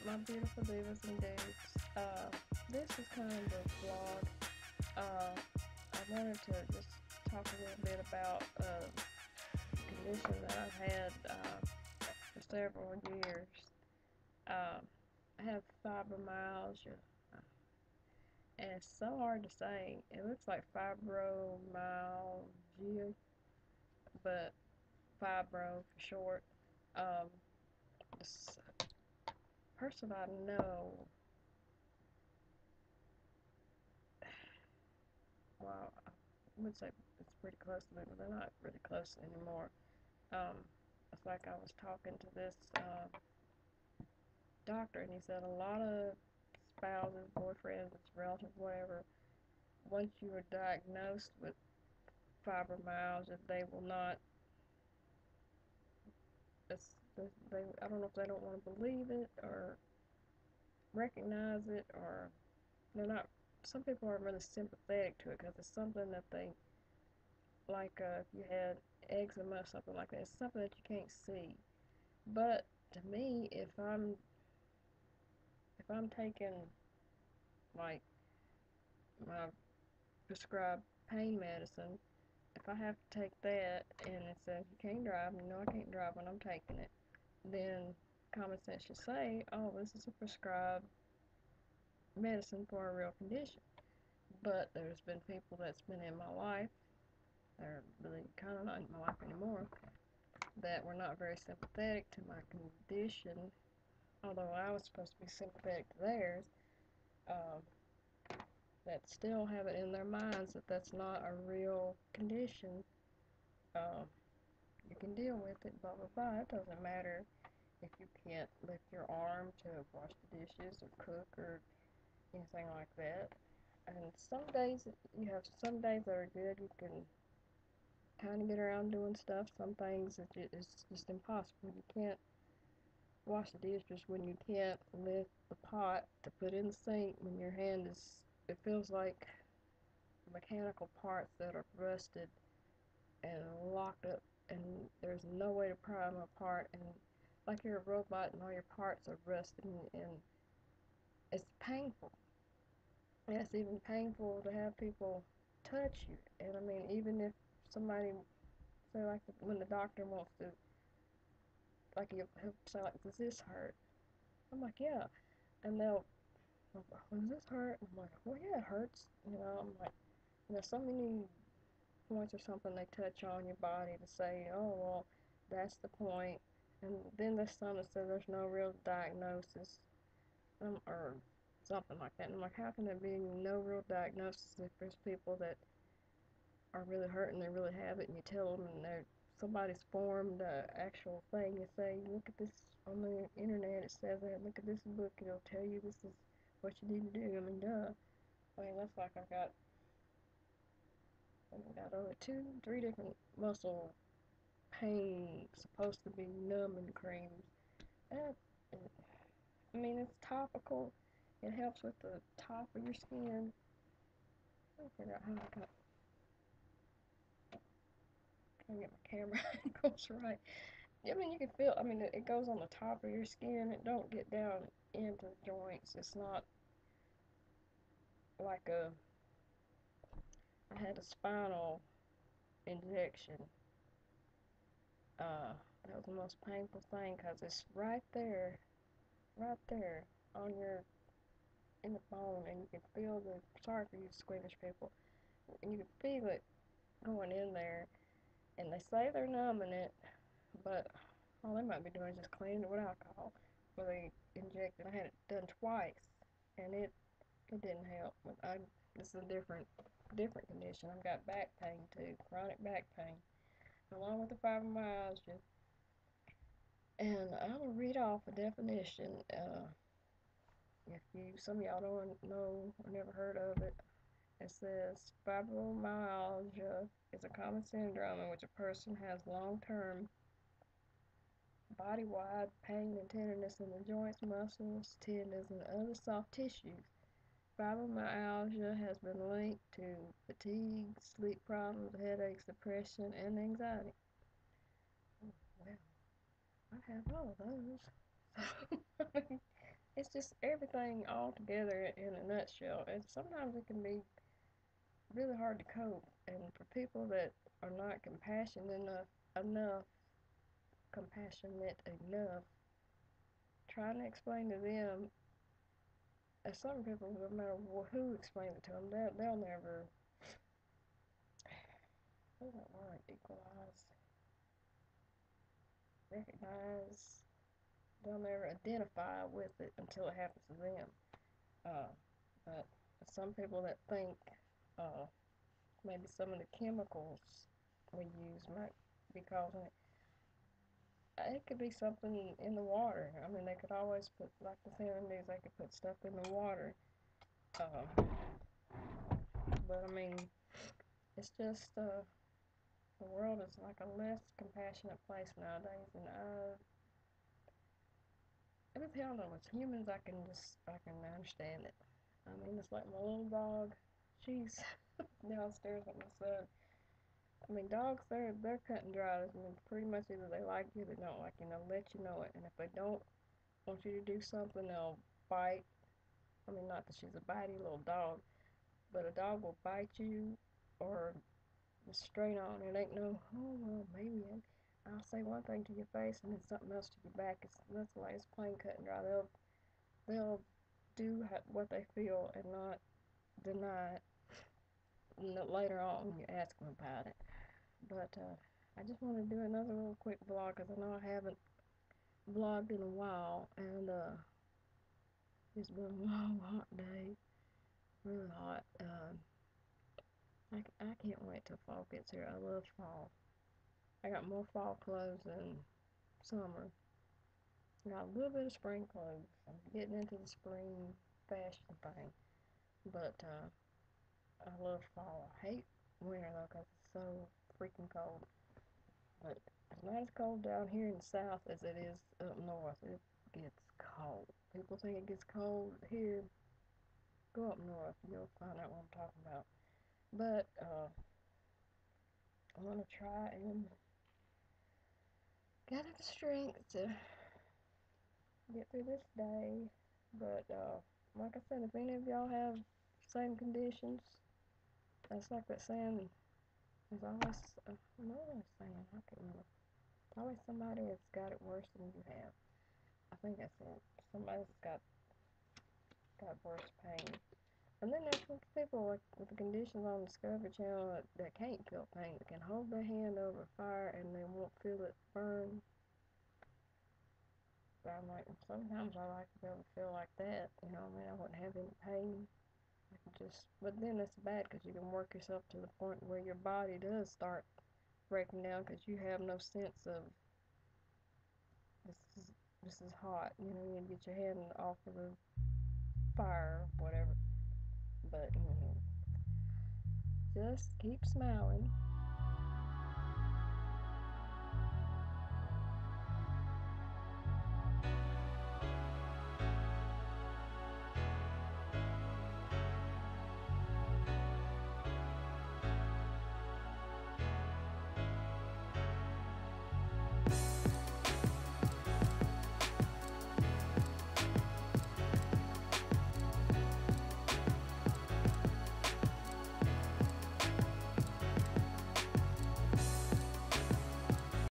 my beautiful divas and dudes? This is kind of a vlog. I wanted to just talk a little bit about a condition that I've had for several years. I have fibromyalgia, and it's so hard to say. It looks like fibromyalgia, but fibro for short. Um, this person I know, well, I would say it's pretty close to me, but they're not really close anymore. Um, it's like I was talking to this doctor, and he said a lot of spouses, boyfriends, relatives, whatever, once you are diagnosed with fibromyalgia, they will not. I don't know if they don't want to believe it or recognize it, or they're not. Some people are really sympathetic to it because it's something that they like. If you had eczema or something like that, it's something that you can't see. But to me, if I'm taking like my prescribed pain medicine, if I have to take that and it says you can't drive, you know I can't drive when I'm taking it, then common sense should say, oh, this is a prescribed medicine for a real condition. But there's been people that's been in my life, they're really kind of not in my life anymore, that were not very sympathetic to my condition, although I was supposed to be sympathetic to theirs, um, that still have it in their minds that that's not a real condition. Um, you can deal with it, blah, blah, blah. It doesn't matter if you can't lift your arm to wash the dishes or cook or anything like that. And some days, you have some days that are good, you can kind of get around doing stuff. Some things it's just impossible. You can't wash the dishes when you can't lift the pot to put in the sink when your hand is, it feels like mechanical parts that are rusted and locked up, and there's no way to pry them apart, and like you're a robot and all your parts are rusted, and it's painful. And it's even painful to have people touch you. And I mean, even if somebody, say like when the doctor wants to, like he'll say like, does this hurt? I'm like, yeah. And they'll, does this hurt? I'm like, well, yeah, it hurts. I'm like, so many points or something they touch on your body to say, oh, well, that's the point. And then there's some that say there's no real diagnosis, or something like that. And I'm like, how can there be no real diagnosis if there's people that are really hurting, they really have it, and you tell them, and somebody's formed an actual thing. You say, look at this on the internet, it says that, look at this book, it'll tell you this is what you need to do. I mean, duh. I mean, that's like I've got over 2, 3 different muscle pain, supposed to be numbing creams. And, I mean, it's topical. It helps with the top of your skin. I figure out how I can get my camera angles right. I mean, you can feel, I mean, it goes on the top of your skin. It don't get down into the joints. It's not like I had a spinal injection. That was the most painful thing because it's right there on in the bone, and you can feel sorry for you squeamish people, and you can feel it going in there, and they say they're numbing it, but all they might be doing is just cleaning it with alcohol before they inject it. I had it done twice, and it didn't help. But this is a different condition. I've got back pain too, chronic back pain, along with the fibromyalgia. And I'm gonna read off a definition. If some of y'all don't know or never heard of it, it says fibromyalgia is a common syndrome in which a person has long-term body-wide pain and tenderness in the joints, muscles, tendons, and other soft tissues. Fibromyalgia has been linked to fatigue, sleep problems, headaches, depression, and anxiety. Oh, well, I have all of those. it's just everything all together in a nutshell. And sometimes it can be really hard to cope. And for people that are not enough, compassionate enough, trying to explain to them, as some people, no matter who explains it to them, they'll never, what's that word, equalize, recognize, they'll never identify with it until it happens to them. Uh, but some people that think uh, maybe some of the chemicals we use might be causing it. It could be something in the water. I mean, they could always put, like the saying in the news, they could put stuff in the water. But I mean, it's just the world is like a less compassionate place nowadays, and I can tell them as humans, I can understand it. I mean, it's like my little dog. She's downstairs with my son. I mean, dogs, they're cut and dry. I mean, pretty much either they like you or they don't like you, and they'll let you know it. And if they don't want you to do something, they'll bite. I mean, not that she's a bitey little dog, but a dog will bite you or just straight on. It ain't no, oh, well, maybe I'll say one thing to your face and then something else to your back. That's the way it's plain cut and dry. They'll do what they feel and not deny it. And later on, when you ask them about it. But I just want to do another little quick vlog because I know I haven't vlogged in a while, and it's been a long, hot day, really hot. I can't wait till fall gets here. I love fall. I got more fall clothes than summer. I got a little bit of spring clothes. I'm getting into the spring fashion thing, but I love fall. I hate winter though because it's so freaking cold. But it's not as cold down here in the south as it is up north. It gets cold. People think it gets cold here. Go up north, you'll find out what I'm talking about. But I'm gonna try and gather the strength to get through this day. But like I said, if any of y'all have same conditions, that's like that saying. There's always another saying. I can't remember. Always somebody that's got it worse than you have. I think that's it. Somebody's got worse pain. And then there's people like with the conditions on Discovery Channel that can't feel pain, that can hold their hand over fire and they won't feel it burn. But I'm like, sometimes I like to be able to feel like that. You know, I mean, I wouldn't have any pain. I can just, but then it's bad because you can work yourself to the point where your body does start breaking down because you have no sense of this is this is hot. You know, you get your hand off of the fire, or whatever. But just keep smiling.